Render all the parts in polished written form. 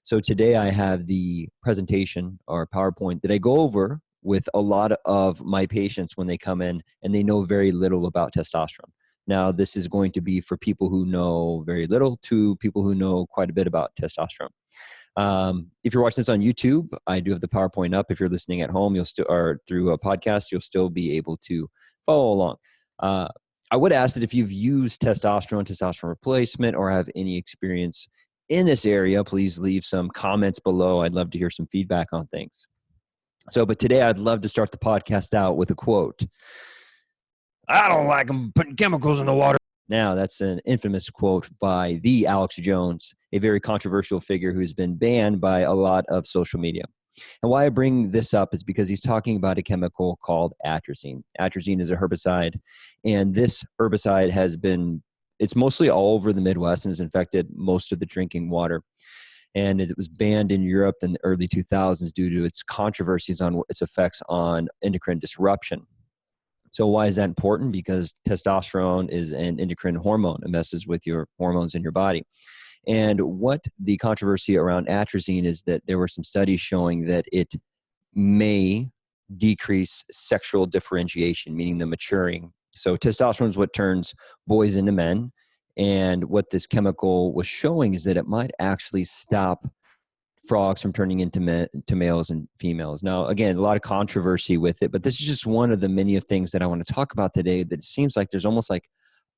So today I have the presentation or PowerPoint that I go over with a lot of my patients when they come in and they know very little about testosterone. Now, this is going to be for people who know very little to people who know quite a bit about testosterone. If you're watching this on YouTube, I do have the PowerPoint up. If you're listening at home, or through a podcast, you'll still be able to follow along. I would ask that if you've used testosterone replacement, or have any experience in this area, please leave some comments below. I'd love to hear some feedback on things. But today I'd love to start the podcast out with a quote. "I don't like them putting chemicals in the water." Now, that's an infamous quote by the Alex Jones, a very controversial figure who's been banned by a lot of social media. And why I bring this up is because he's talking about a chemical called atrazine. Atrazine is a herbicide, and this herbicide it's mostly all over the Midwest and has infected most of the drinking water. And it was banned in Europe in the early 2000s due to its controversies on its effects on endocrine disruption. So why is that important? Because testosterone is an endocrine hormone. It messes with your hormones in your body. And what the controversy around atrazine is that there were some studies showing that it may decrease sexual differentiation, meaning the maturing. So testosterone is what turns boys into men. And what this chemical was showing is that it might actually stop frogs from turning into males and females. Now, again, a lot of controversy with it, but this is just one of the many of things that I want to talk about today, that it seems like there's almost like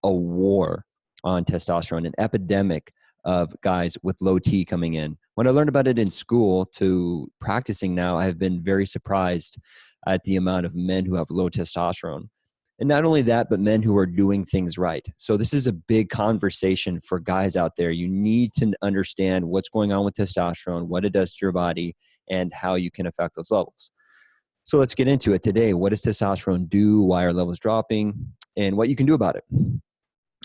a war on testosterone, an epidemic of guys with low T coming in. When I learned about it in school to practicing now, I have been very surprised at the amount of men who have low testosterone. And not only that, but men who are doing things right. So this is a big conversation for guys out there. You need to understand what's going on with testosterone, what it does to your body, and how you can affect those levels. So let's get into it today. What does testosterone do? Why are levels dropping? And what you can do about it.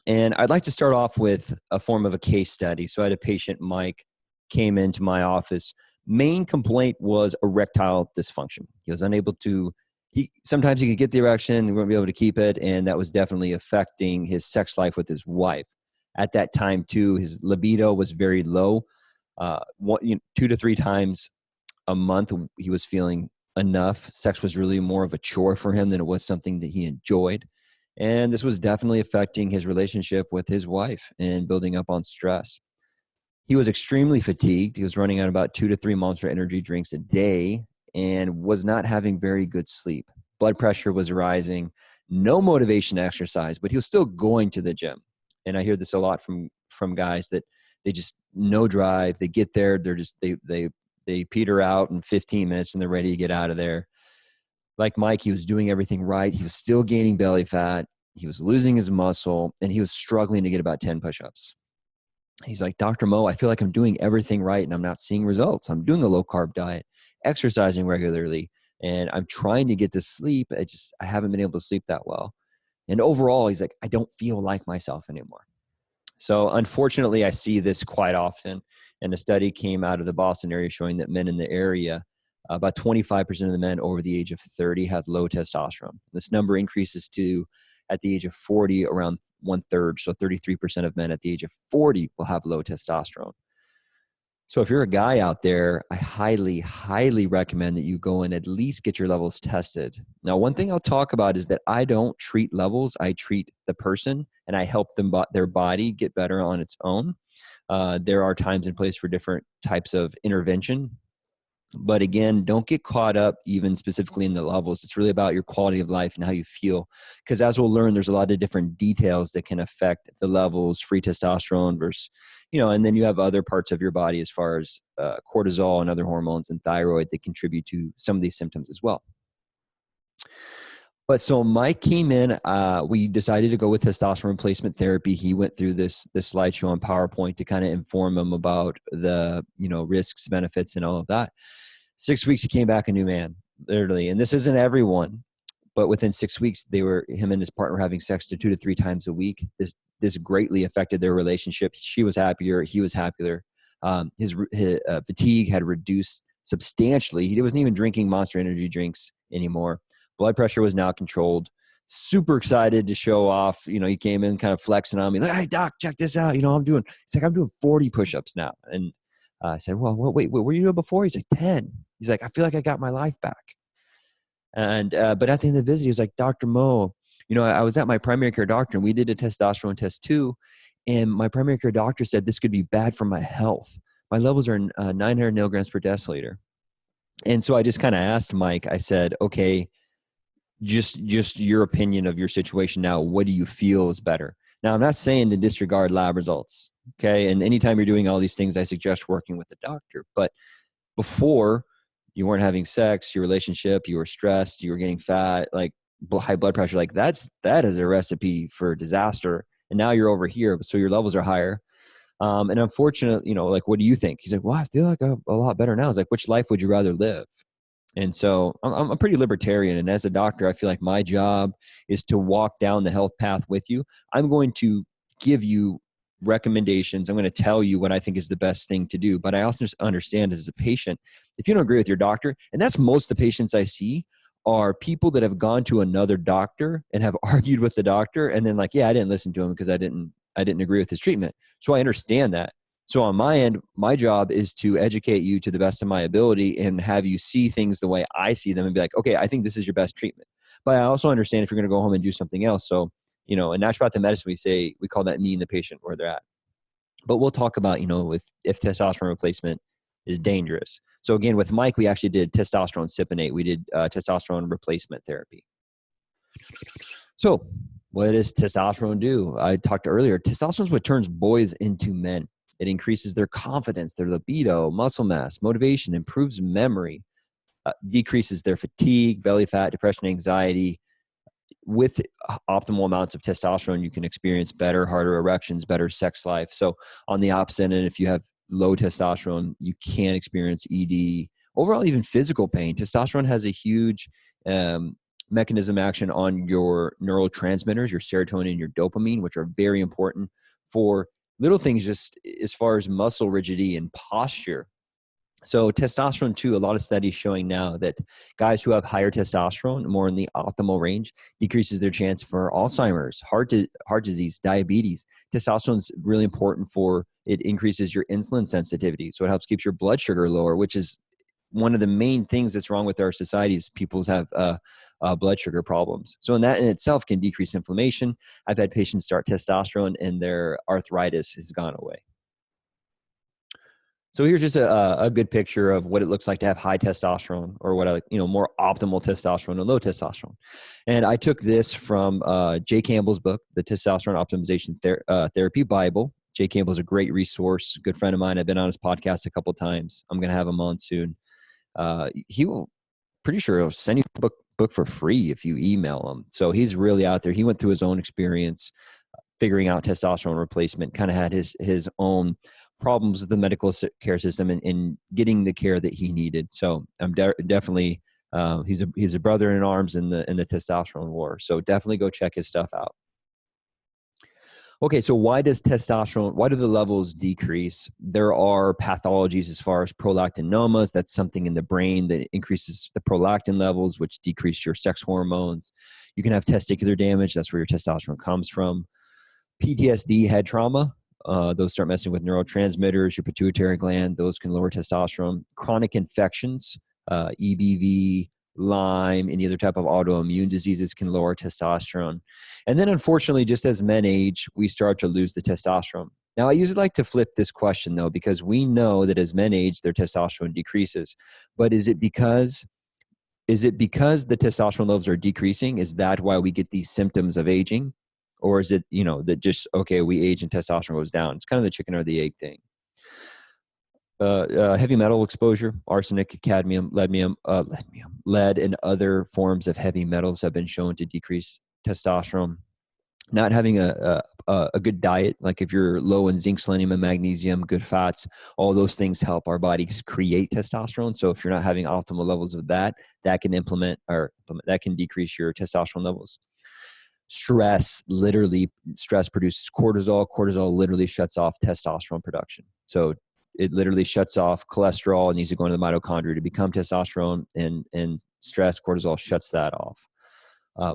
And I'd like to start off with a form of a case study. So I had a patient, Mike, came into my office. Main complaint was erectile dysfunction. He was unable to sometimes he could get the erection, he wouldn't be able to keep it, and that was definitely affecting his sex life with his wife. At that time, too, his libido was very low. 2 to 3 times a month, he was feeling enough. Sex was really more of a chore for him than it was something that he enjoyed. And this was definitely affecting his relationship with his wife and building up on stress. He was extremely fatigued. He was running out about 2 to 3 Monster Energy drinks a day, and was not having very good sleep. Blood pressure was rising, no motivation to exercise, but he was still going to the gym. And I hear this a lot from guys that they just no drive. They get there, they peter out in 15 minutes and they're ready to get out of there. Like Mike, he was doing everything right. He was still gaining belly fat. He was losing his muscle, and he was struggling to get about 10 push-ups. He's like, "Dr. Mo, I feel like I'm doing everything right and I'm not seeing results. I'm doing a low carb diet, exercising regularly, and I'm trying to get to sleep. I haven't been able to sleep that well." And overall, he's like, "I don't feel like myself anymore." So unfortunately, I see this quite often. And a study came out of the Boston area showing that men in the area, about 25% of the men over the age of 30 have low testosterone. This number increases to, at the age of 40, around 1/3. So 33% of men at the age of 40 will have low testosterone. So if you're a guy out there, I highly, highly recommend that you go and at least get your levels tested. Now, one thing I'll talk about is that I don't treat levels. I treat the person, and I help their body get better on its own. There are times and place for different types of intervention. But again, don't get caught up even specifically in the levels. It's really about your quality of life and how you feel. Because as we'll learn, there's a lot of different details that can affect the levels, free testosterone versus, and then you have other parts of your body as far as cortisol and other hormones and thyroid that contribute to some of these symptoms as well. But so Mike came in, we decided to go with testosterone replacement therapy. He went through this slideshow on PowerPoint to kind of inform him about the, risks, benefits, and all of that. 6 weeks, he came back a new man, literally. And this isn't everyone, but within 6 weeks, him and his partner were having sex 2 to 3 times a week. This greatly affected their relationship. She was happier. He was happier. His fatigue had reduced substantially. He wasn't even drinking Monster Energy drinks anymore. Blood pressure was now controlled. Super excited to show off. He came in kind of flexing on me. Like, "Hey, doc, check this out. I'm doing 40 push-ups now." And I said, well, wait, what were you doing before? He's like, 10. He's like, I feel like I got my life back. And, but at the end of the visit, he was like, Dr. Mo, I was at my primary care doctor and we did a testosterone test too. And my primary care doctor said this could be bad for my health. My levels are 900 milligrams per deciliter. And so I just kind of asked Mike, I said, okay, just your opinion of your situation now. What do you feel is better? Now, I'm not saying to disregard lab results. Okay. And anytime you're doing all these things, I suggest working with a doctor. But before, you weren't having sex, your relationship, you were stressed, you were getting fat, like high blood pressure, like that is a recipe for disaster. And now you're over here, so your levels are higher. And unfortunately, like, what do you think? He's like, well, I feel like I'm a lot better now. I was like, which life would you rather live? And so I'm pretty libertarian. And as a doctor, I feel like my job is to walk down the health path with you. I'm going to give you recommendations. I'm going to tell you what I think is the best thing to do. But I also understand as a patient, if you don't agree with your doctor, and that's most of the patients I see are people that have gone to another doctor and have argued with the doctor. And then like, yeah, I didn't listen to him because I didn't agree with his treatment. So I understand that. So on my end, my job is to educate you to the best of my ability and have you see things the way I see them and be like, okay, I think this is your best treatment. But I also understand if you're going to go home and do something else. So, in naturopathic medicine, we call that meeting the patient where they're at. But we'll talk about, if testosterone replacement is dangerous. So again, with Mike, we actually did testosterone cypionate. We did testosterone replacement therapy. So what does testosterone do? I talked earlier, testosterone is what turns boys into men. It increases their confidence, their libido, muscle mass, motivation, improves memory, decreases their fatigue, belly fat, depression, anxiety. With optimal amounts of testosterone, you can experience better, harder erections, better sex life. So on the opposite end, if you have low testosterone, you can experience ED, overall even physical pain. Testosterone has a huge mechanism action on your neurotransmitters, your serotonin and your dopamine, which are very important for little things just as far as muscle rigidity and posture. So testosterone too, a lot of studies showing now that guys who have higher testosterone, more in the optimal range, decreases their chance for Alzheimer's, heart disease, diabetes. Testosterone is really important for, it increases your insulin sensitivity. So it helps keep your blood sugar lower, which is one of the main things that's wrong with our society is people have blood sugar problems. So in that in itself can decrease inflammation. I've had patients start testosterone and their arthritis has gone away. So here's just a good picture of what it looks like to have high testosterone, or what more optimal testosterone and low testosterone. And I took this from Jay Campbell's book, The Testosterone Optimization Therapy Bible. Jay Campbell's a great resource, good friend of mine. I've been on his podcast a couple of times. I'm going to have him on soon. He will, pretty sure he'll send you a book for free if you email him. So he's really out there. He went through his own experience figuring out testosterone replacement, kind of had his own problems with the medical care system and getting the care that he needed. So I'm definitely, he's a brother in arms in the testosterone war. So definitely go check his stuff out. Okay, so why do the levels decrease? There are pathologies as far as prolactinomas. That's something in the brain that increases the prolactin levels, which decrease your sex hormones. You can have testicular damage. That's where your testosterone comes from. PTSD, head trauma. Those start messing with neurotransmitters, your pituitary gland. Those can lower testosterone. Chronic infections, EBV, Lyme, any other type of autoimmune diseases can lower testosterone. And then unfortunately, just as men age, we start to lose the testosterone. Now, I usually like to flip this question though, because we know that as men age, their testosterone decreases. But is it because the testosterone levels are decreasing? Is that why we get these symptoms of aging? Or is it, that just, okay, we age and testosterone goes down? It's kind of the chicken or the egg thing. Heavy metal exposure, arsenic, cadmium, lead, and other forms of heavy metals have been shown to decrease testosterone. Not having a good diet, like if you're low in zinc, selenium, and magnesium, good fats, all those things help our bodies create testosterone. So if you're not having optimal levels of that can that can decrease your testosterone levels. Stress produces cortisol. Cortisol literally shuts off testosterone production. So it literally shuts off cholesterol and needs to go into the mitochondria to become testosterone, and stress, cortisol shuts that off.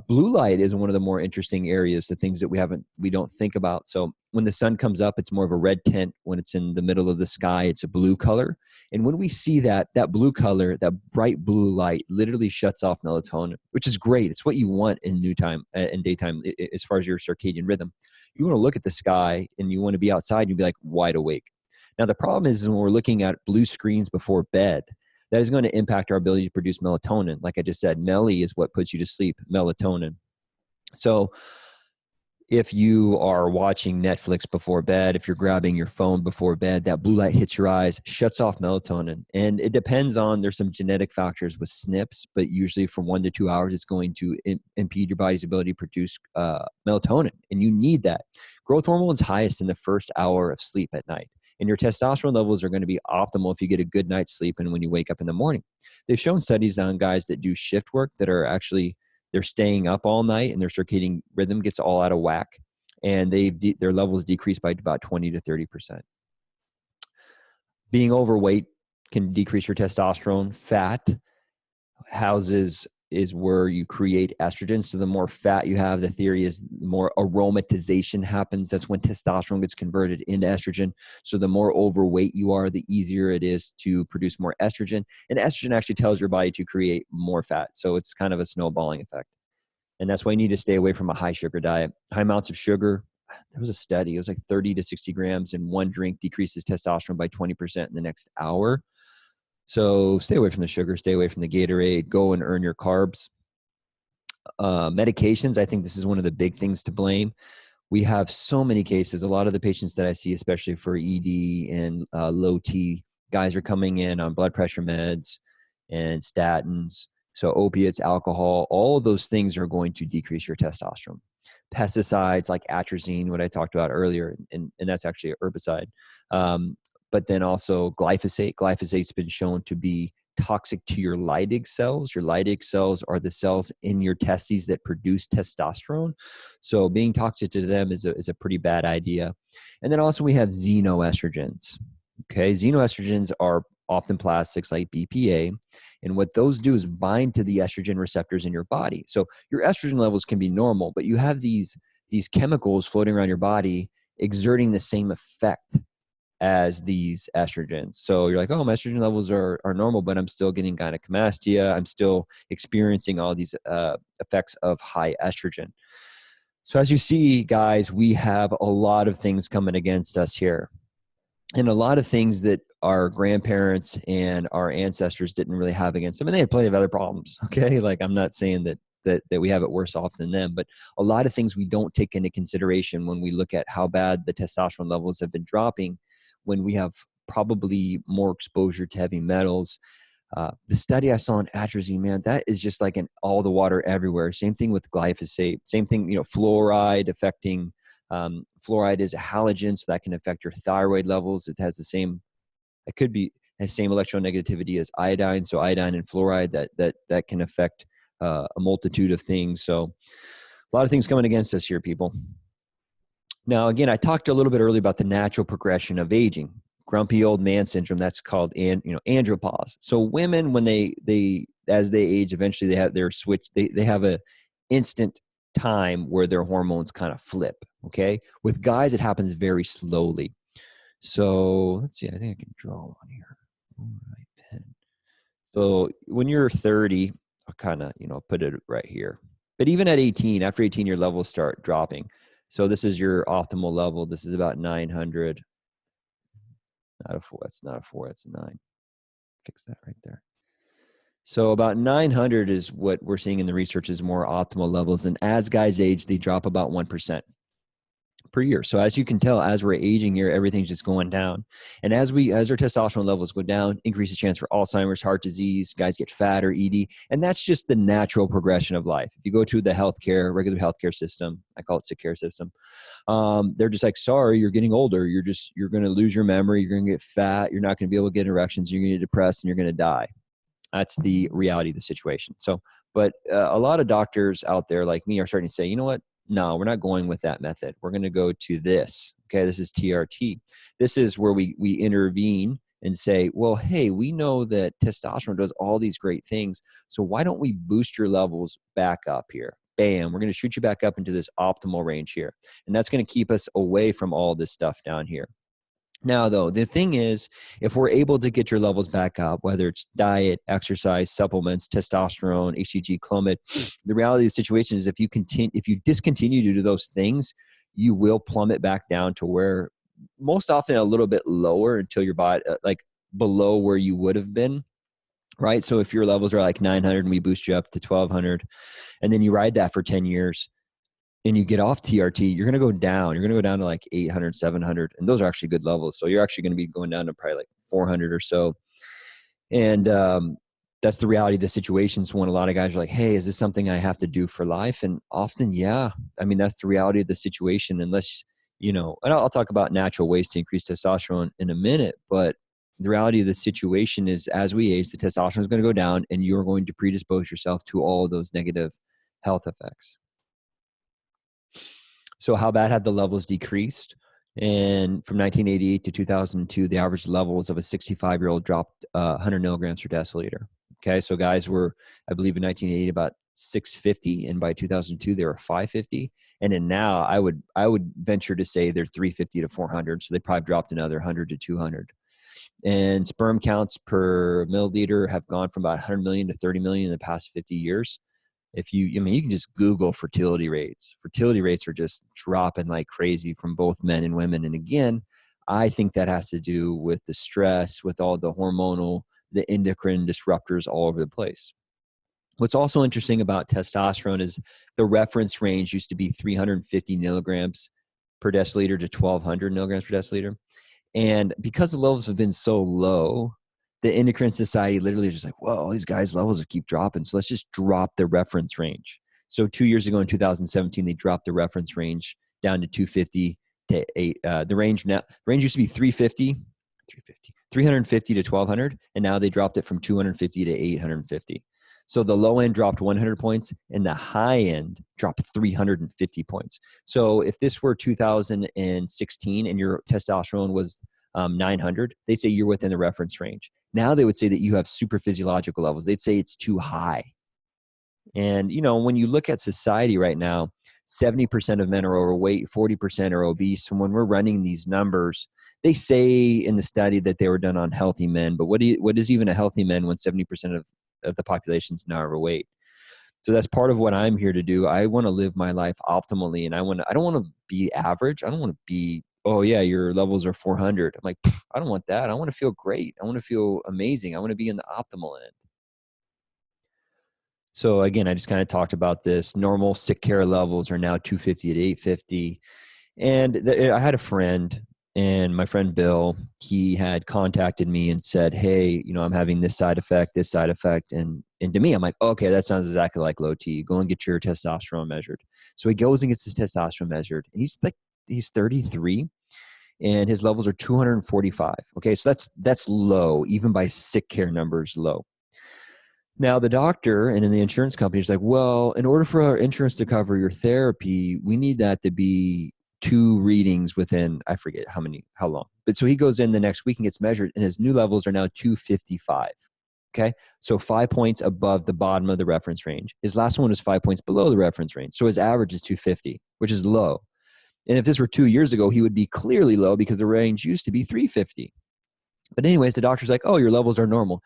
Blue light is one of the more interesting areas, the things that we don't think about. So when the sun comes up, it's more of a red tint. When it's in the middle of the sky, it's a blue color. And when we see that blue color, that bright blue light literally shuts off melatonin, which is great. It's what you want in daytime, as far as your circadian rhythm. You want to look at the sky and you want to be outside and you'll be like wide awake. Now, the problem is when we're looking at blue screens before bed, that is going to impact our ability to produce melatonin. Like I just said, MELI is what puts you to sleep, melatonin. So if you are watching Netflix before bed, if you're grabbing your phone before bed, that blue light hits your eyes, shuts off melatonin. And it depends on, there's some genetic factors with SNPs, but usually for 1 to 2 hours, it's going to impede your body's ability to produce melatonin. And you need that. Growth hormone is highest in the first hour of sleep at night. And your testosterone levels are going to be optimal if you get a good night's sleep and when you wake up in the morning. They've shown studies on guys that do shift work that are actually, they're staying up all night and their circadian rhythm gets all out of whack. And their levels decrease by about 20 to 30%. Being overweight can decrease your testosterone. Fat is where you create estrogen. So the more fat you have, the theory is the more aromatization happens. That's when testosterone gets converted into estrogen. So the more overweight you are, the easier it is to produce more estrogen. And estrogen actually tells your body to create more fat. So it's kind of a snowballing effect. And that's why you need to stay away from a high sugar diet. High amounts of sugar. There was a study, it was like 30 to 60 grams in one drink decreases testosterone by 20% in the next hour. So stay away from the sugar, stay away from the Gatorade, go and earn your carbs. Medications, I think this is one of the big things to blame. We have so many cases. A lot of the patients that I see, especially for ED and low T, guys are coming in on blood pressure meds and statins. So opiates, alcohol, all of those things are going to decrease your testosterone. Pesticides like atrazine, what I talked about earlier, and that's actually a herbicide. But then also glyphosate. Glyphosate's been shown to be toxic to your Leydig cells. Your Leydig cells are the cells in your testes that produce testosterone. So being toxic to them is a pretty bad idea. And then also we have xenoestrogens. Okay, xenoestrogens are often plastics like BPA. And what those do is bind to the estrogen receptors in your body. So your estrogen levels can be normal, but you have these chemicals floating around your body exerting the same effect as these estrogens. So you're like, oh, my estrogen levels are normal, but I'm still getting gynecomastia. I'm still experiencing all these effects of high estrogen. So as you see, guys, we have a lot of things coming against us here. And a lot of things that our grandparents and our ancestors didn't really have against them. And they had plenty of other problems, okay? Like, I'm not saying that we have it worse off than them, but a lot of things we don't take into consideration when we look at how bad the testosterone levels have been dropping, when we have probably more exposure to heavy metals. The study I saw on atrazine, man, that is just like in all the water everywhere. Same thing with glyphosate. Same thing, fluoride affecting. Fluoride is a halogen, so that can affect your thyroid levels. It has the same electronegativity as iodine. So iodine and fluoride that can affect a multitude of things. So a lot of things coming against us here, people. Now, again, I talked a little bit earlier about the natural progression of aging. Grumpy old man syndrome, that's called andropause. So women, when they as they age, eventually they have their switch. They have a instant time where their hormones kind of flip. Okay, with guys, it happens very slowly. So let's see. I think I can draw one here. All right, pen. So when you're 30, I'll kind of put it right here. But even at 18, after 18, your levels start dropping. So this is your optimal level. This is about 900. Not a 4. That's not a 4. That's a 9. Fix that right there. So about 900 is what we're seeing in the research is more optimal levels. And as guys age, they drop about 1% per year. So as you can tell, as we're aging here, everything's just going down. And as our testosterone levels go down, increases chance for Alzheimer's, heart disease, guys get fatter, ED. And that's just the natural progression of life. If you go to the regular healthcare system, I call it sick care system, they're just like, sorry, you're getting older. You're going to lose your memory. You're going to get fat. You're not going to be able to get erections. You're going to get depressed and you're going to die. That's the reality of the situation. So, but a lot of doctors out there like me are starting to say, you know what? No, we're not going with that method. We're going to go to this. Okay, this is TRT. This is where we intervene and say, well, hey, we know that testosterone does all these great things. So why don't we boost your levels back up here? bam, we're going to shoot you back up into this optimal range here. And that's going to keep us away from all this stuff down here. Now, though, the thing is, if we're able to get your levels back up, whether it's diet, exercise, supplements, testosterone, HCG, Clomid, the reality of the situation is if you discontinue to do those things, you will plummet back down to where most often a little bit lower until your body, like below where you would have been, right? So if your levels are like 900 and we boost you up to 1200, and then you ride that for 10 years, and you get off TRT, you're going to go down. You're going to go down to like 800, 700. And those are actually good levels. So you're actually going to be going down to probably like 400 or so. And that's the reality of the situation. So when a lot of guys are like, hey, is this something I have to do for life? And often, yeah. I mean, that's the reality of the situation. Unless, and I'll talk about natural ways to increase testosterone in a minute. But the reality of the situation is as we age, the testosterone is going to go down and you're going to predispose yourself to all of those negative health effects. So how bad had the levels decreased? And from 1988 to 2002, the average levels of a 65-year-old dropped 100 milligrams per deciliter. Okay, so guys were, I believe in 1980, about 650, and by 2002 they were 550. And then now I would venture to say they're 350 to 400. So they probably dropped another 100 to 200. And sperm counts per milliliter have gone from about 100 million to 30 million in the past 50 years. You can just Google fertility rates. Fertility rates are just dropping like crazy from both men and women. And again, I think that has to do with the stress, with all the hormonal, the endocrine disruptors all over the place. What's also interesting about testosterone is the reference range used to be 350 milligrams per deciliter to 1200 milligrams per deciliter. And because the levels have been so low, the endocrine society literally is just like, whoa, these guys' levels keep dropping. So let's just drop the reference range. So 2 years ago in 2017, they dropped the reference range down to 250 to 8. The range used to be 350 to 1200. And now they dropped it from 250 to 850. So the low end dropped 100 points and the high end dropped 350 points. So if this were 2016 and your testosterone was 900, they'd say you're within the reference range. Now they would say that you have super physiological levels. They'd say it's too high. And, when you look at society right now, 70% of men are overweight, 40% are obese. And when we're running these numbers, they say in the study that they were done on healthy men. But what is even a healthy man when 70% of the population is now overweight? So that's part of what I'm here to do. I want to live my life optimally. And I don't want to be average. I don't want to be, oh yeah, your levels are 400. I'm like, I don't want that. I want to feel great. I want to feel amazing. I want to be in the optimal end. So again, I just kind of talked about this. Normal sick care levels are now 250 to 850. And I had a friend, and my friend Bill, he had contacted me and said, hey, I'm having this side effect. And to me, I'm like, okay, that sounds exactly like low T. Go and get your testosterone measured. So he goes and gets his testosterone measured. And he's 33 and his levels are 245. Okay. So that's low, even by sick care numbers, low. Now the doctor and in the insurance company is like, well, in order for our insurance to cover your therapy, we need that to be 2 readings within, I forget how long. But so he goes in the next week and gets measured and his new levels are now 255. Okay. So 5 points above the bottom of the reference range. His last one was 5 points below the reference range. So his average is 250, which is low. And if this were 2 years ago, he would be clearly low because the range used to be 350. But anyways, the doctor's like, oh, your levels are normal.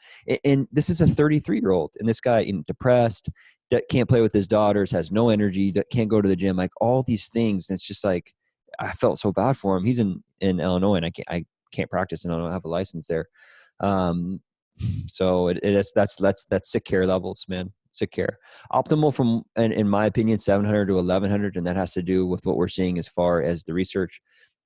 And this is a 33-year-old. And this guy, depressed, can't play with his daughters, has no energy, can't go to the gym, like all these things. And it's just like, I felt so bad for him. He's in Illinois and I can't practice and I don't have a license there. So that's sick care levels, man. Sick care. Optimal in my opinion, 700 to 1100. And that has to do with what we're seeing as far as the research.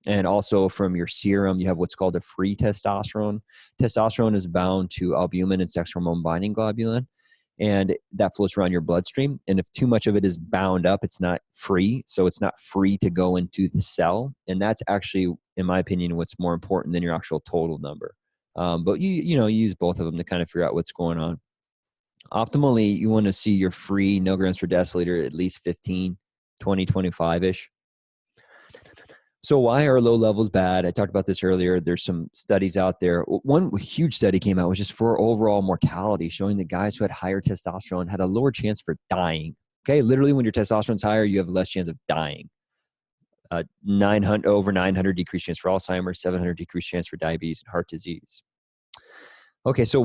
And also from your serum, you have what's called a free testosterone. Testosterone is bound to albumin and sex hormone binding globulin, and that floats around your bloodstream. And if too much of it is bound up, it's not free. So it's not free to go into the cell. And that's actually, in my opinion, what's more important than your actual total number. But you use both of them to kind of figure out what's going on. Optimally, you want to see your free milligrams per deciliter at least 15, 20, 25-ish. So why are low levels bad? I talked about this earlier. There's some studies out there. One huge study came out, was just for overall mortality, showing that guys who had higher testosterone had a lower chance for dying. Okay. Literally when your testosterone's higher, you have less chance of dying. 900 decreased chance for Alzheimer's, 700 decreased chance for diabetes and heart disease. Okay, so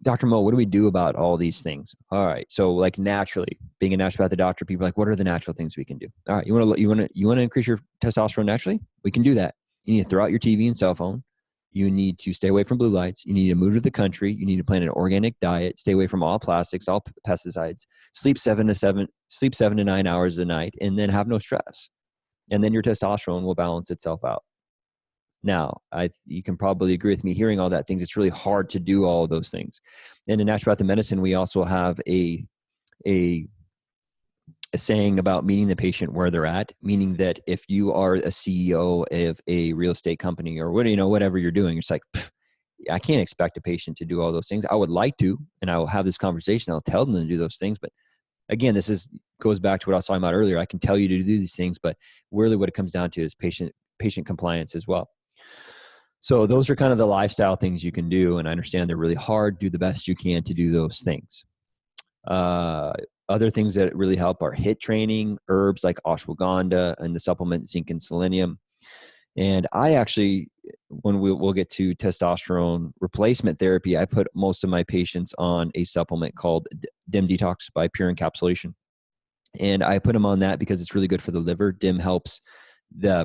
Dr. Mo, what do we do about all these things? All right, so like naturally, being a naturopathic doctor, people are like, what are the natural things we can do? All right, you want to increase your testosterone naturally? We can do that. You need to throw out your TV and cell phone. You need to stay away from blue lights. You need to move to the country. You need to plan an organic diet. Stay away from all plastics, all pesticides. Sleep 7 to 9 hours a night, and then have no stress. And then your testosterone will balance itself out. Now, you can probably agree with me hearing all that things. It's really hard to do all of those things. And in naturopathic medicine, we also have a saying about meeting the patient where they're at, meaning that if you are a CEO of a real estate company or whatever you're doing, it's like, I can't expect a patient to do all those things. I would like to, and I will have this conversation. I'll tell them to do those things. But again, goes back to what I was talking about earlier. I can tell you to do these things, but really what it comes down to is patient compliance as well. So those are kind of the lifestyle things you can do. And I understand they're really hard. Do the best you can to do those things. Other things that really help are HIIT training, herbs like ashwagandha, and the supplement zinc and selenium. And I actually, when we'll get to testosterone replacement therapy, I put most of my patients on a supplement called DIM Detox by Pure Encapsulation. And I put them on that because it's really good for the liver. DIM helps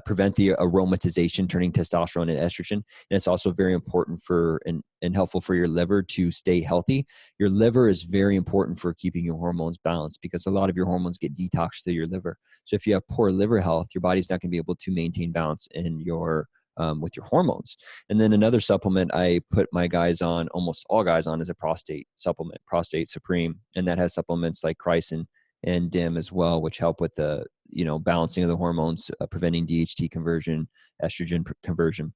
prevent the aromatization, turning testosterone into estrogen. And it's also very important and helpful for your liver to stay healthy. Your liver is very important for keeping your hormones balanced because a lot of your hormones get detoxed through your liver. So if you have poor liver health, your body's not going to be able to maintain balance in your with your hormones. And then another supplement I put my guys on, almost all guys on, is a prostate supplement, Prostate Supreme. And that has supplements like chrysin and DIM as well, which help with the balancing of the hormones, preventing DHT conversion, estrogen conversion.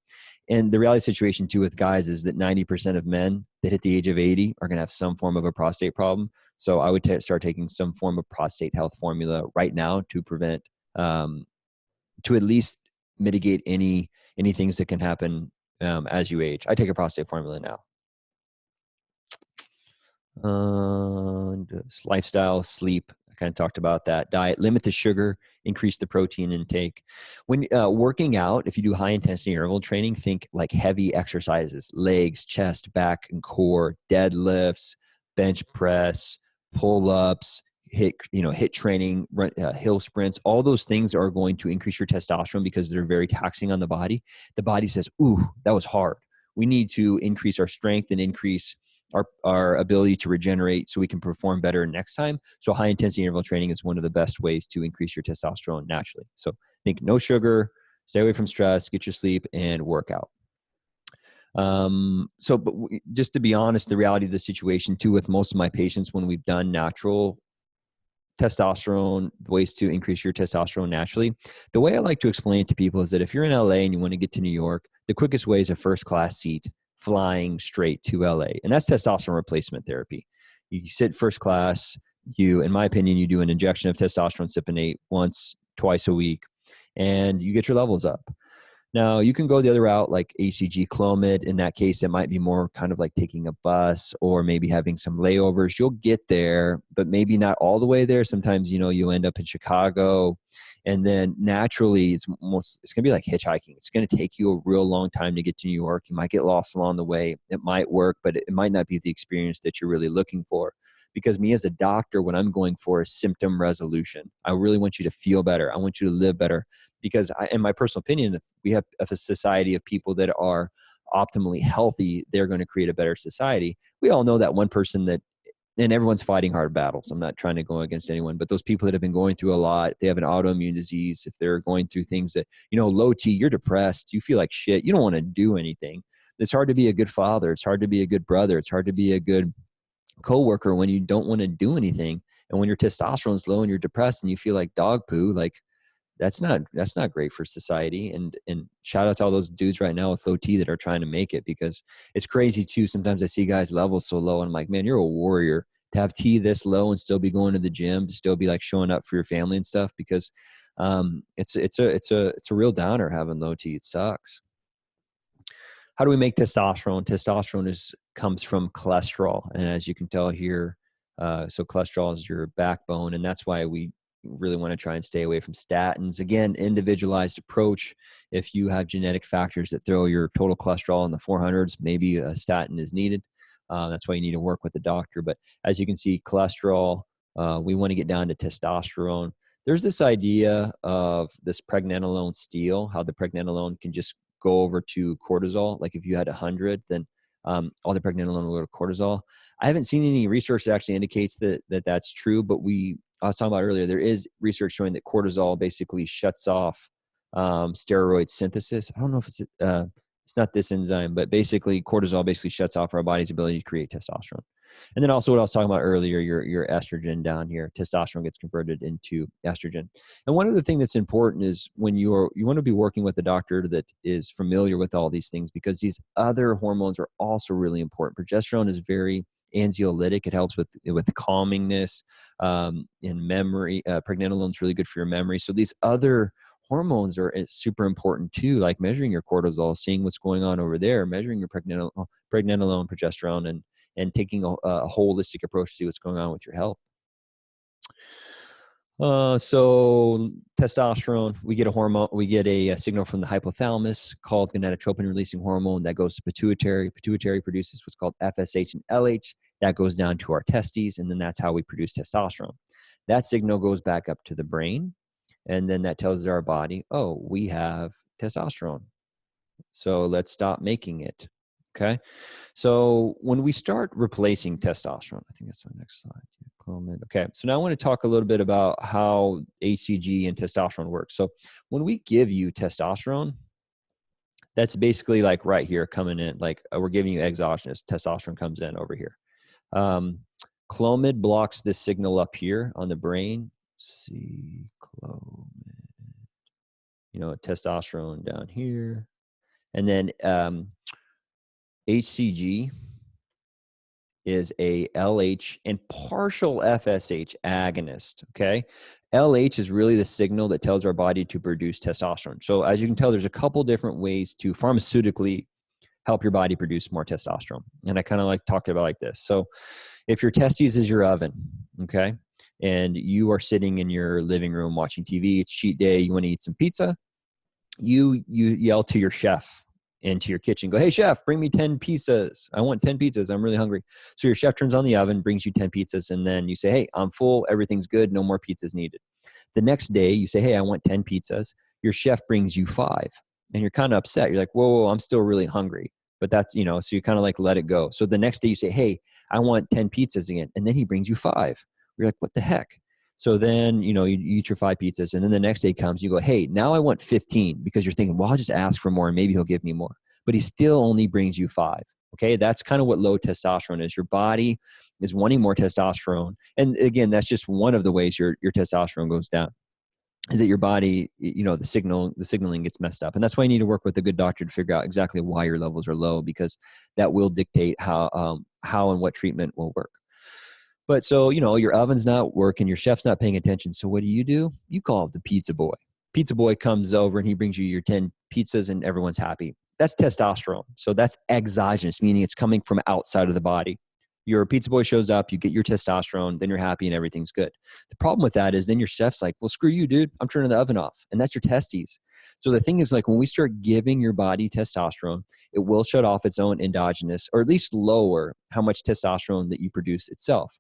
And the reality situation too with guys is that 90% of men that hit the age of 80 are going to have some form of a prostate problem. So I would start taking some form of prostate health formula right now to prevent, to at least mitigate any things that can happen as you age. I take a prostate formula now. Lifestyle, sleep. I kind of talked about that. Diet, limit the sugar, increase the protein intake. When working out, if you do high intensity interval training, think like heavy exercises, legs, chest, back, and core, deadlifts, bench press, pull-ups, HIIT training, hill sprints. All those things are going to increase your testosterone because they're very taxing on the body. The body says, ooh, that was hard. We need to increase our strength and increase our ability to regenerate so we can perform better next time. So high intensity interval training is one of the best ways to increase your testosterone naturally. So think no sugar, stay away from stress, get your sleep, and work out. But just to be honest, the reality of the situation too, with most of my patients, when we've done natural testosterone, ways to increase your testosterone naturally, the way I like to explain it to people is that if you're in LA and you want to get to New York, the quickest way is a first class seat flying straight to LA. And that's testosterone replacement therapy. You sit first class, in my opinion, you do an injection of testosterone cypionate twice a week, and you get your levels up. Now, you can go the other route like HCG Clomid. In that case, it might be more kind of like taking a bus or maybe having some layovers. You'll get there, but maybe not all the way there. Sometimes, you end up in Chicago. And then naturally, it's going to be like hitchhiking. It's going to take you a real long time to get to New York. You might get lost along the way. It might work, but it might not be the experience that you're really looking for. Because me as a doctor, what I'm going for is symptom resolution. I really want you to feel better. I want you to live better. Because in my personal opinion, if we have a society of people that are optimally healthy, they're going to create a better society. We all know that one person and everyone's fighting hard battles. I'm not trying to go against anyone, but those people that have been going through a lot, they have an autoimmune disease, if they're going through things that, low T, you're depressed, you feel like shit, you don't want to do anything. It's hard to be a good father. It's hard to be a good brother. It's hard to be a good coworker when you don't want to do anything. And when your testosterone is low and you're depressed and you feel like dog poo, like that's not great for society. And shout out to all those dudes right now with low T that are trying to make it, because it's crazy too. Sometimes I see guys levels so low and I'm like, man, you're a warrior to have T this low and still be going to the gym, to still be like showing up for your family and stuff, because it's a real downer having low T. It sucks. How do we make testosterone? Testosterone comes from cholesterol. And as you can tell here, So cholesterol is your backbone, and that's why we really want to try and stay away from statins. Again, individualized approach. If you have genetic factors that throw your total cholesterol in the 400s, maybe a statin is needed. That's why you need to work with the doctor. But as you can see, cholesterol, we want to get down to testosterone. There's this idea of this pregnenolone steal, how the pregnenolone can just go over to cortisol. Like if you had 100, then all the pregnenolone will go to cortisol. I haven't seen any research that actually indicates that that's true, but I was talking about earlier, there is research showing that cortisol basically shuts off steroid synthesis. I don't know if it's not this enzyme, but basically cortisol basically shuts off our body's ability to create testosterone. And then also what I was talking about earlier, your estrogen down here, testosterone gets converted into estrogen. And one other thing that's important is when you want to be working with a doctor that is familiar with all these things, because these other hormones are also really important. Progesterone is very anxiolytic. It helps with calmingness and memory. Pregnenolone is really good for your memory. So these other hormones are super important too, like measuring your cortisol, seeing what's going on over there, measuring your pregnenolone, progesterone, and taking a holistic approach to see what's going on with your health. So testosterone, we get a hormone, we get a signal from the hypothalamus called gonadotropin releasing hormone that goes to pituitary. Pituitary produces what's called FSH and LH. That goes down to our testes, and then that's how we produce testosterone. That signal goes back up to the brain, and then that tells our body, oh, we have testosterone, so let's stop making it. Okay. So when we start replacing testosterone, I think that's the next slide. Clomid. Okay. So now I want to talk a little bit about how HCG and testosterone work. So when we give you testosterone, that's basically like right here coming in, like we're giving you exogenous. Testosterone comes in over here. Clomid blocks this signal up here on the brain. See Clomid, testosterone down here. And then HCG is a LH and partial FSH agonist, okay? LH is really the signal that tells our body to produce testosterone. So as you can tell, there's a couple different ways to pharmaceutically help your body produce more testosterone. And I kind of like talking about like this. So if your testes is your oven, okay, and you are sitting in your living room watching TV, it's cheat day, you want to eat some pizza, you yell to your chef into your kitchen, go, hey chef, bring me 10 pizzas. I want 10 pizzas. I'm really hungry. So your chef turns on the oven, brings you 10 pizzas, and then you say, hey, I'm full. Everything's good. No more pizzas needed. The next day you say, hey, I want 10 pizzas. Your chef brings you 5 and you're kind of upset. You're like, whoa, I'm still really hungry. But that's, so you kind of like let it go. So the next day you say, hey, I want 10 pizzas again. And then he brings you 5. You're like, what the heck? So then, you eat your 5 pizzas, and then the next day comes, you go, hey, now I want 15, because you're thinking, well, I'll just ask for more and maybe he'll give me more. But he still only brings you 5. Okay. That's kind of what low testosterone is. Your body is wanting more testosterone. And again, that's just one of the ways your testosterone goes down, is that your body, the signaling gets messed up. And that's why you need to work with a good doctor to figure out exactly why your levels are low, because that will dictate how and what treatment will work. But so, your oven's not working, your chef's not paying attention. So what do? You call the pizza boy. Pizza boy comes over and he brings you your 10 pizzas and everyone's happy. That's testosterone. So that's exogenous, meaning it's coming from outside of the body. Your pizza boy shows up, you get your testosterone, then you're happy and everything's good. The problem with that is then your chef's like, well, screw you, dude. I'm turning the oven off. And that's your testes. So the thing is, like, when we start giving your body testosterone, it will shut off its own endogenous, or at least lower how much testosterone that you produce itself.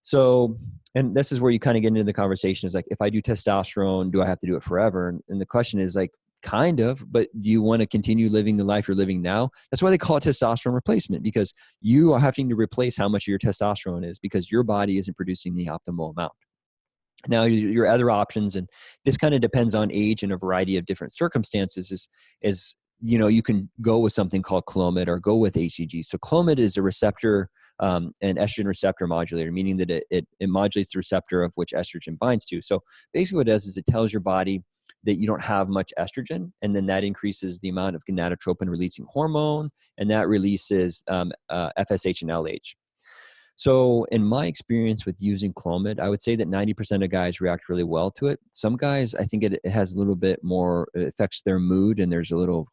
So, and this is where you kind of get into the conversation is like, if I do testosterone, do I have to do it forever? And the question is like, kind of, but do you want to continue living the life you're living now? That's why they call it testosterone replacement, because you are having to replace how much of your testosterone is, because your body isn't producing the optimal amount. Now, your other options, and this kind of depends on age and a variety of different circumstances, is you can go with something called Clomid or go with HCG. So Clomid is a receptor, an estrogen receptor modulator, meaning that it modulates the receptor of which estrogen binds to. So basically what it does is it tells your body that you don't have much estrogen, and then that increases the amount of gonadotropin releasing hormone, and that releases FSH and LH. So in my experience with using Clomid, I would say that 90% of guys react really well to it. Some guys, I think it has a little bit more, it affects their mood, and there's a little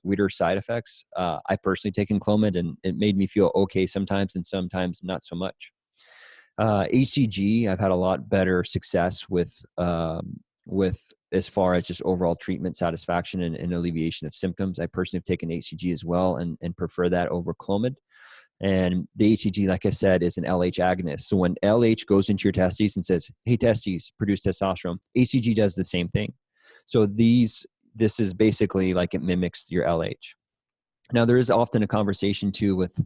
weirder side effects. I personally taken Clomid, and it made me feel okay sometimes and sometimes not so much. HCG, I've had a lot better success with as far as just overall treatment satisfaction and alleviation of symptoms. I personally have taken HCG as well and prefer that over Clomid. And the HCG, like I said, is an LH agonist. So when LH goes into your testes and says, hey, testes, produce testosterone, HCG does the same thing. So this is basically like it mimics your LH. Now, there is often a conversation too with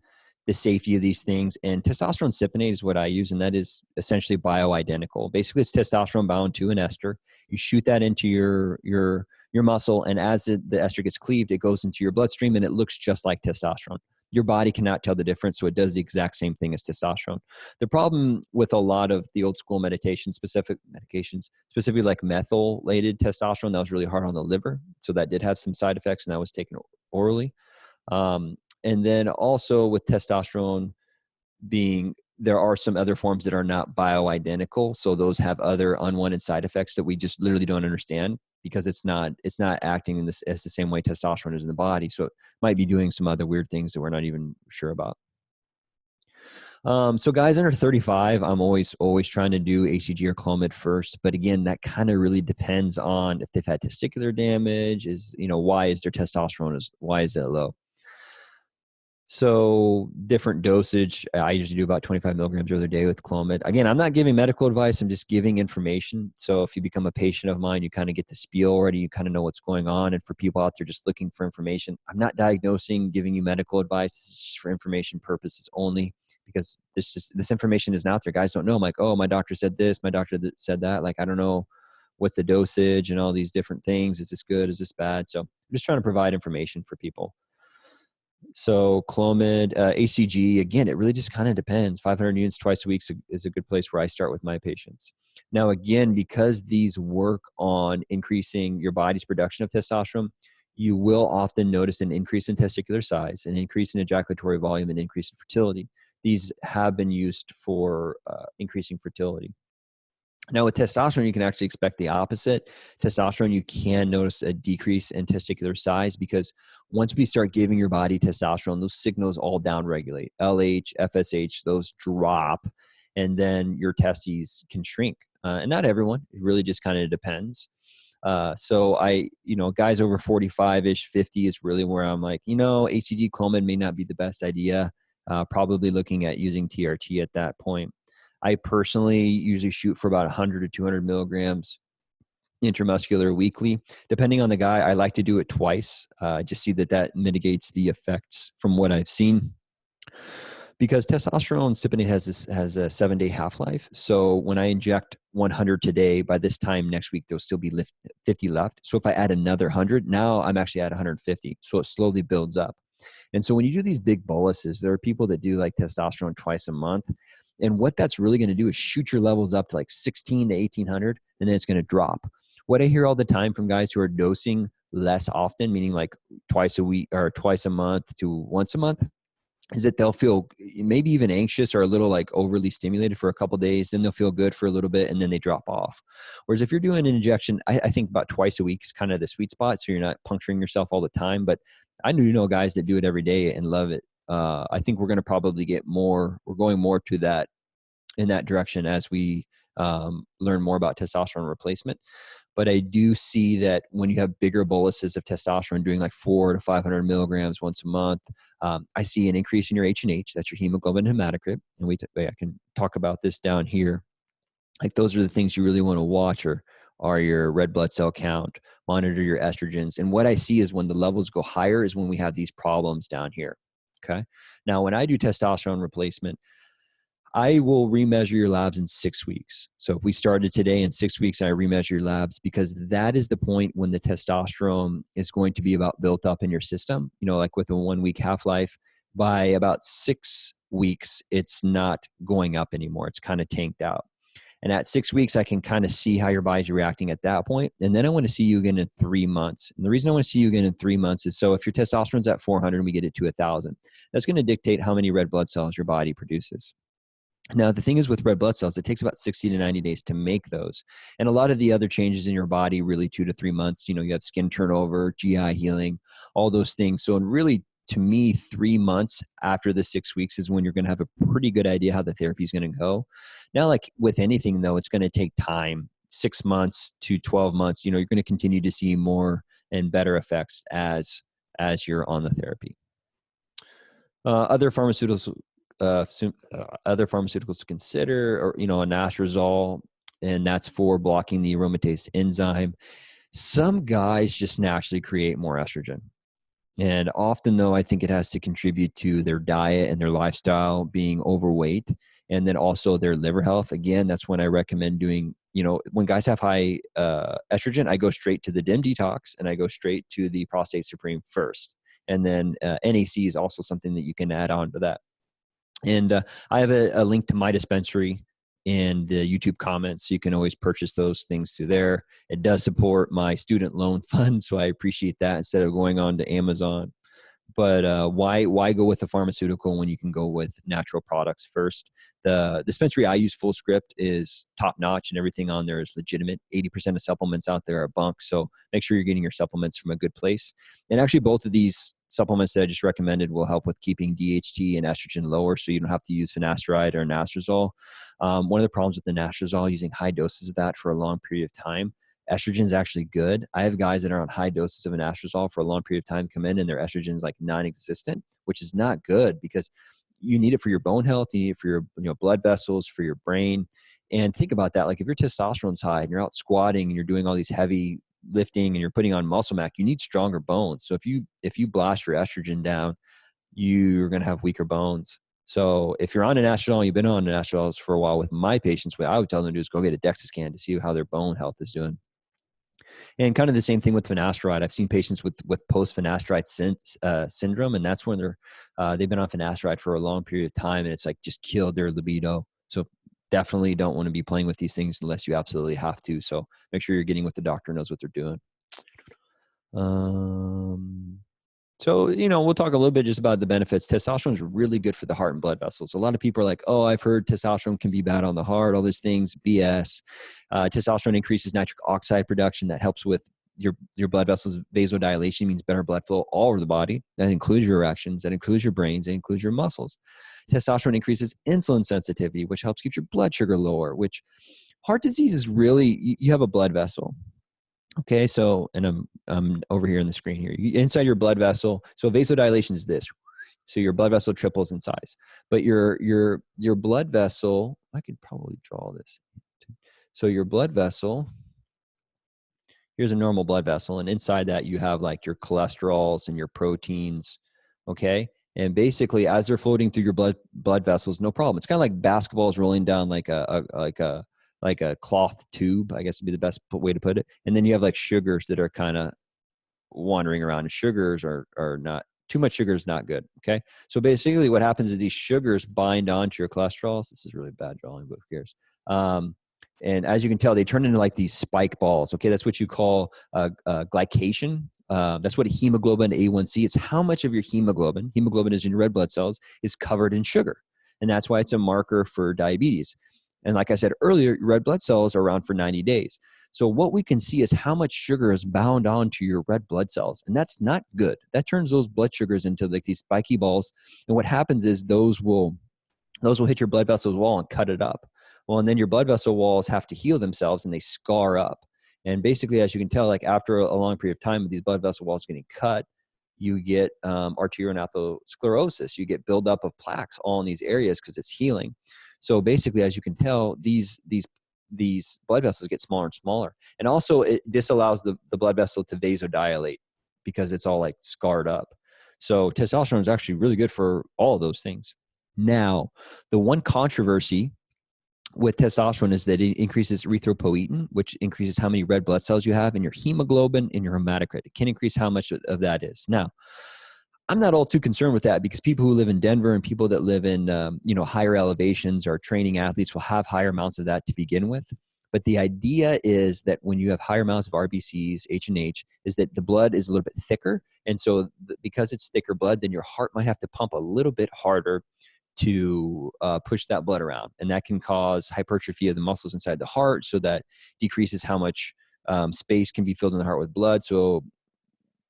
the safety of these things, and testosterone cypionate is what I use, and that is essentially bioidentical. Basically, it's testosterone bound to an ester. You shoot that into your muscle, and as the ester gets cleaved, it goes into your bloodstream, and it looks just like testosterone. Your body cannot tell the difference, so it does the exact same thing as testosterone. The problem with a lot of the old school specific medications, specifically like methylated testosterone, that was really hard on the liver, so that did have some side effects, and that was taken orally. And then also with testosterone there are some other forms that are not bioidentical. So those have other unwanted side effects that we just literally don't understand because it's not acting as the same way testosterone is in the body. So it might be doing some other weird things that we're not even sure about. So guys under 35, I'm always trying to do HCG or Clomid first. But again, that kind of really depends on if they've had testicular damage, why is their testosterone, why is it low? So different dosage. I usually do about 25 milligrams the other day with Clomid. Again, I'm not giving medical advice. I'm just giving information. So if you become a patient of mine, you kind of get the spiel already. You kind of know what's going on. And for people out there just looking for information, I'm not diagnosing, giving you medical advice. This is just for information purposes only, because this information isn't out there. Guys don't know. I'm like, oh, my doctor said this. My doctor said that. Like, I don't know what's the dosage and all these different things. Is this good? Is this bad? So I'm just trying to provide information for people. So Clomid, HCG, again, it really just kind of depends. 500 units twice a week is a good place where I start with my patients. Now, again, because these work on increasing your body's production of testosterone, you will often notice an increase in testicular size, an increase in ejaculatory volume, and increase in fertility. These have been used for increasing fertility. Now with testosterone, you can actually expect the opposite. Testosterone, you can notice a decrease in testicular size because once we start giving your body testosterone, those signals all downregulate. LH, FSH, those drop, and then your testes can shrink. And not everyone, it really just kind of depends. So guys over 45-ish, 50 is really where I'm like, HCG Clomid may not be the best idea. Probably looking at using TRT at that point. I personally usually shoot for about 100 to 200 milligrams intramuscular weekly. Depending on the guy, I like to do it twice. Just see that mitigates the effects from what I've seen. Because testosterone cypionate has a 7-day half-life. So when I inject 100 today, by this time next week, there'll still be 50 left. So if I add another 100, now I'm actually at 150. So it slowly builds up. And so when you do these big boluses, there are people that do like testosterone twice a month. And what that's really going to do is shoot your levels up to like 16 to 1800, and then it's going to drop. What I hear all the time from guys who are dosing less often, meaning like twice a week or twice a month to once a month, is that they'll feel maybe even anxious or a little like overly stimulated for a couple of days. Then they'll feel good for a little bit and then they drop off. Whereas if you're doing an injection, I think about twice a week is kind of the sweet spot. So you're not puncturing yourself all the time, but I do know guys that do it every day and love it. I think we're going to probably we're going more to that in that direction as we learn more about testosterone replacement. But I do see that when you have bigger boluses of testosterone doing like 400 to 500 milligrams once a month, I see an increase in your H&H. That's your hemoglobin hematocrit. And I can talk about this down here. Like those are the things you really want to watch are your red blood cell count, monitor your estrogens. And what I see is when the levels go higher is when we have these problems down here. Okay. Now, when I do testosterone replacement, I will remeasure your labs in 6 weeks. So if we started today, in 6 weeks, I remeasure your labs because that is the point when the testosterone is going to be about built up in your system. Like with a 1 week half-life, by about 6 weeks, it's not going up anymore. It's kind of tanked out. And at 6 weeks, I can kind of see how your body's reacting at that point. And then I want to see you again in 3 months. And the reason I want to see you again in 3 months is so if your testosterone's at 400 and we get it to 1,000, that's going to dictate how many red blood cells your body produces. Now, the thing is with red blood cells, it takes about 60 to 90 days to make those. And a lot of the other changes in your body, really 2 to 3 months, you have skin turnover, GI healing, all those things. So in really to me, 3 months after the 6 weeks is when you're going to have a pretty good idea how the therapy is going to go. Now, like with anything though, it's going to take time, 6 months to 12 months. You're going to continue to see more and better effects as you're on the therapy. Other pharmaceuticals to consider, or anastrozole, and that's for blocking the aromatase enzyme. Some guys just naturally create more estrogen. And often, though, I think it has to contribute to their diet and their lifestyle, being overweight, and then also their liver health. Again, that's when I recommend doing, when guys have high estrogen, I go straight to the DIM detox and I go straight to the prostate supreme first. And then NAC is also something that you can add on to that. And I have a link to my dispensary in the YouTube comments. So you can always purchase those things through there. It does support my student loan fund, so I appreciate that instead of going on to Amazon. But why go with a pharmaceutical when you can go with natural products first? The dispensary I use, Full Script, is top notch, and everything on there is legitimate. 80% of supplements out there are bunk, so make sure you're getting your supplements from a good place. And actually, both of these supplements that I just recommended will help with keeping DHT and estrogen lower, so you don't have to use finasteride or anastrozole. One of the problems with the anastrozole, using high doses of that for a long period of time, estrogen is actually good. I have guys that are on high doses of anastrozole for a long period of time come in and their estrogen is like non-existent, which is not good because you need it for your bone health. You need it for your blood vessels, for your brain. And think about that. Like if your testosterone's high and you're out squatting and you're doing all these heavy lifting and you're putting on muscle mass, you need stronger bones. So if you blast your estrogen down, you're going to have weaker bones. So if you're on anastrozole, you've been on anastrozole for a while, with my patients, what I would tell them to do is go get a DEXA scan to see how their bone health is doing. And kind of the same thing with finasteride. I've seen patients with post-finasteride syndrome, and that's when they've been on finasteride for a long period of time, and it's like just killed their libido. So definitely don't want to be playing with these things unless you absolutely have to. So make sure you're getting what the doctor knows what they're doing. So, we'll talk a little bit just about the benefits. Testosterone is really good for the heart and blood vessels. A lot of people are like, oh, I've heard testosterone can be bad on the heart, all these things, BS. Testosterone increases nitric oxide production. That helps with your blood vessels. Vasodilation means better blood flow all over the body. That includes your erections. That includes your brains. That includes your muscles. Testosterone increases insulin sensitivity, which helps keep your blood sugar lower, which heart disease is really, you have a blood vessel. Okay, so, and I'm over here on the screen here. Inside your blood vessel, so vasodilation is this. So your blood vessel triples in size. But your blood vessel, I could probably draw this. So your blood vessel, here's a normal blood vessel, and inside that you have like your cholesterols and your proteins, okay? And basically, as they're floating through your blood vessels, no problem. It's kind of like basketballs rolling down like a cloth tube, I guess would be the best way to put it. And then you have like sugars that are kind of wandering around, and sugars are not, too much sugar is not good. Okay. So basically what happens is these sugars bind onto your cholesterol. This is really bad drawing, but who cares? And as you can tell, they turn into like these spike balls. Okay. That's what you call glycation. That's what a hemoglobin A1C, it's how much of your hemoglobin is in your red blood cells, is covered in sugar. And that's why it's a marker for diabetes. And like I said earlier, red blood cells are around for 90 days. So what we can see is how much sugar is bound onto your red blood cells. And that's not good. That turns those blood sugars into like these spiky balls. And what happens is those will hit your blood vessel wall and cut it up. Well, and then your blood vessel walls have to heal themselves and they scar up. And basically, as you can tell, like after a long period of time of these blood vessel walls getting cut, you get arterial atherosclerosis. You get buildup of plaques all in these areas because it's healing. So basically, as you can tell, these blood vessels get smaller and smaller. And also, this allows the blood vessel to vasodilate because it's all like scarred up. So testosterone is actually really good for all of those things. Now, the one controversy with testosterone is that it increases erythropoietin, which increases how many red blood cells you have in your hemoglobin and your hematocrit. It can increase how much of that is. Now, I'm not all too concerned with that because people who live in Denver and people that live in higher elevations or training athletes will have higher amounts of that to begin with. But the idea is that when you have higher amounts of RBCs, H&H, is that the blood is a little bit thicker. And so because it's thicker blood, then your heart might have to pump a little bit harder to push that blood around. And that can cause hypertrophy of the muscles inside the heart. So that decreases how much space can be filled in the heart with blood. So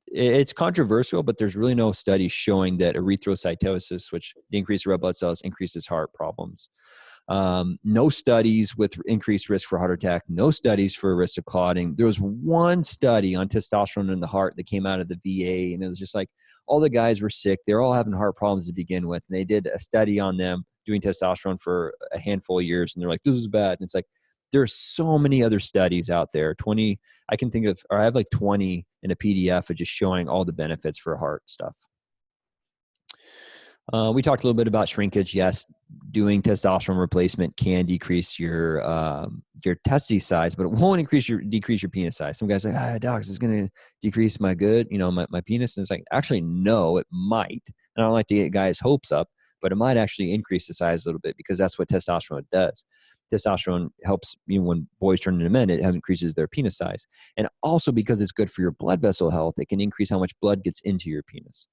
it's controversial, but there's really no study showing that erythrocytosis, which the increase of red blood cells, increases heart problems. No studies with increased risk for heart attack, no studies for risk of clotting. There was one study on testosterone in the heart that came out of the VA, and it was just like all the guys were sick. They're all having heart problems to begin with. And they did a study on them doing testosterone for a handful of years. And they're like, this is bad. And it's like, there's so many other studies out there. 20, I can think of, or I have like 20 in a PDF of just showing all the benefits for heart stuff. We talked a little bit about shrinkage. Yes, doing testosterone replacement can decrease your testes size, but it won't decrease your penis size. Some guys are like, docs, it's going to decrease my penis. And it's like, actually, no, it might. And I don't like to get guys' hopes up, but it might actually increase the size a little bit because that's what testosterone does. Testosterone helps, when boys turn into men, it increases their penis size. And also because it's good for your blood vessel health, it can increase how much blood gets into your penis.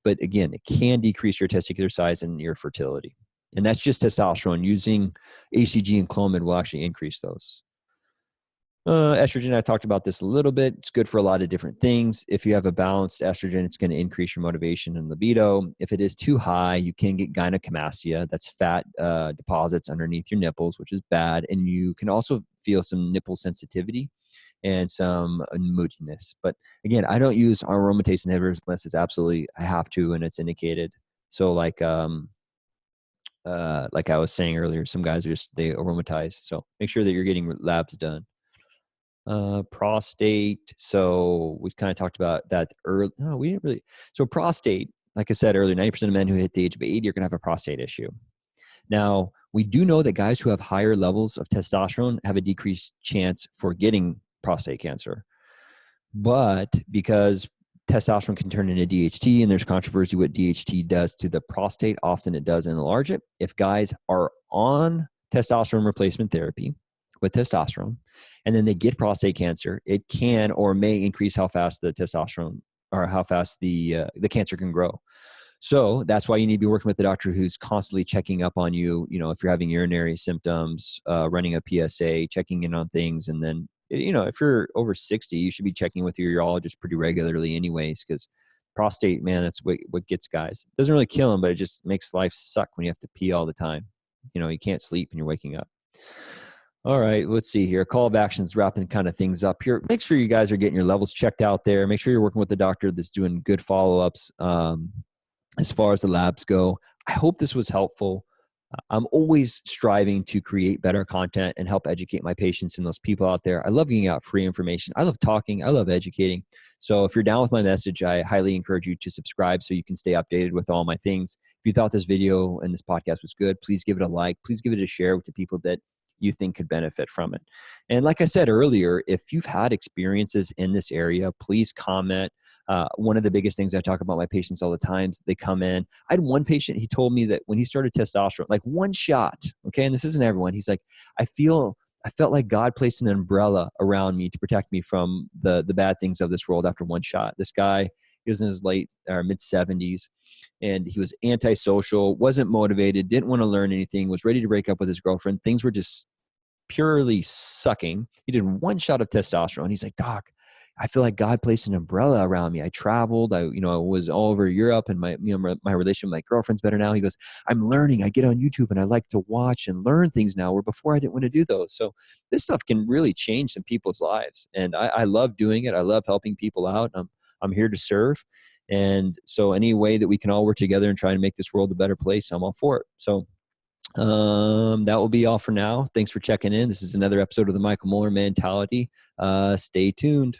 But again, it can decrease your testicular size and your fertility. And that's just testosterone. Using HCG and Clomid will actually increase those. Estrogen, I talked about this a little bit. It's good for a lot of different things. If you have a balanced estrogen, it's going to increase your motivation and libido. If it is too high, you can get gynecomastia. That's fat deposits underneath your nipples, which is bad. And you can also feel some nipple sensitivity and some moodiness. But again, I don't use aromatase inhibitors unless it's absolutely, I have to, and it's indicated. So like I was saying earlier, some guys they aromatize. So make sure that you're getting labs done. Prostate. So we kind of talked about that early. No, we didn't really. So prostate, like I said earlier, 90% of men who hit the age of 80 are going to have a prostate issue. Now, we do know that guys who have higher levels of testosterone have a decreased chance for getting prostate cancer. But because testosterone can turn into DHT, and there's controversy what DHT does to the prostate, often it does enlarge it. If guys are on testosterone replacement therapy with testosterone, and then they get prostate cancer, it can or may increase how fast the testosterone or how fast the cancer can grow. So that's why you need to be working with the doctor who's constantly checking up on you. If you're having urinary symptoms, running a PSA, checking in on things. And then, if you're over 60, you should be checking with your urologist pretty regularly anyways, because prostate, man, that's what gets guys. It doesn't really kill them, but it just makes life suck when you have to pee all the time. You can't sleep and you're waking up. All right, let's see here. Call of actions, wrapping kind of things up here. Make sure you guys are getting your levels checked out there. Make sure you're working with the doctor that's doing good follow-ups as far as the labs go. I hope this was helpful. I'm always striving to create better content and help educate my patients and those people out there. I love giving out free information. I love talking. I love educating. So if you're down with my message, I highly encourage you to subscribe so you can stay updated with all my things. If you thought this video and this podcast was good, please give it a like. Please give it a share with the people that you think could benefit from it. And like I said earlier, if you've had experiences in this area, please comment. One of the biggest things I talk about my patients all the time is they come in. I had one patient, he told me that when he started testosterone, like one shot, okay, and this isn't everyone, he's like, I felt like God placed an umbrella around me to protect me from the bad things of this world after one shot. This guy, he was in his late or mid 70s, and he was antisocial, wasn't motivated, didn't want to learn anything, was ready to break up with his girlfriend. Things were just purely sucking. He did one shot of testosterone. He's like, doc, I feel like God placed an umbrella around me. I traveled. I was all over Europe, and my relationship with my girlfriend's better now. He goes, I'm learning. I get on YouTube and I like to watch and learn things now where before I didn't want to do those. So this stuff can really change some people's lives. And I love doing it. I love helping people out. I'm here to serve. And so any way that we can all work together and try and make this world a better place, I'm all for it. So that will be all for now. Thanks for checking in. This is another episode of the Michael Moeller Mentality. Stay tuned.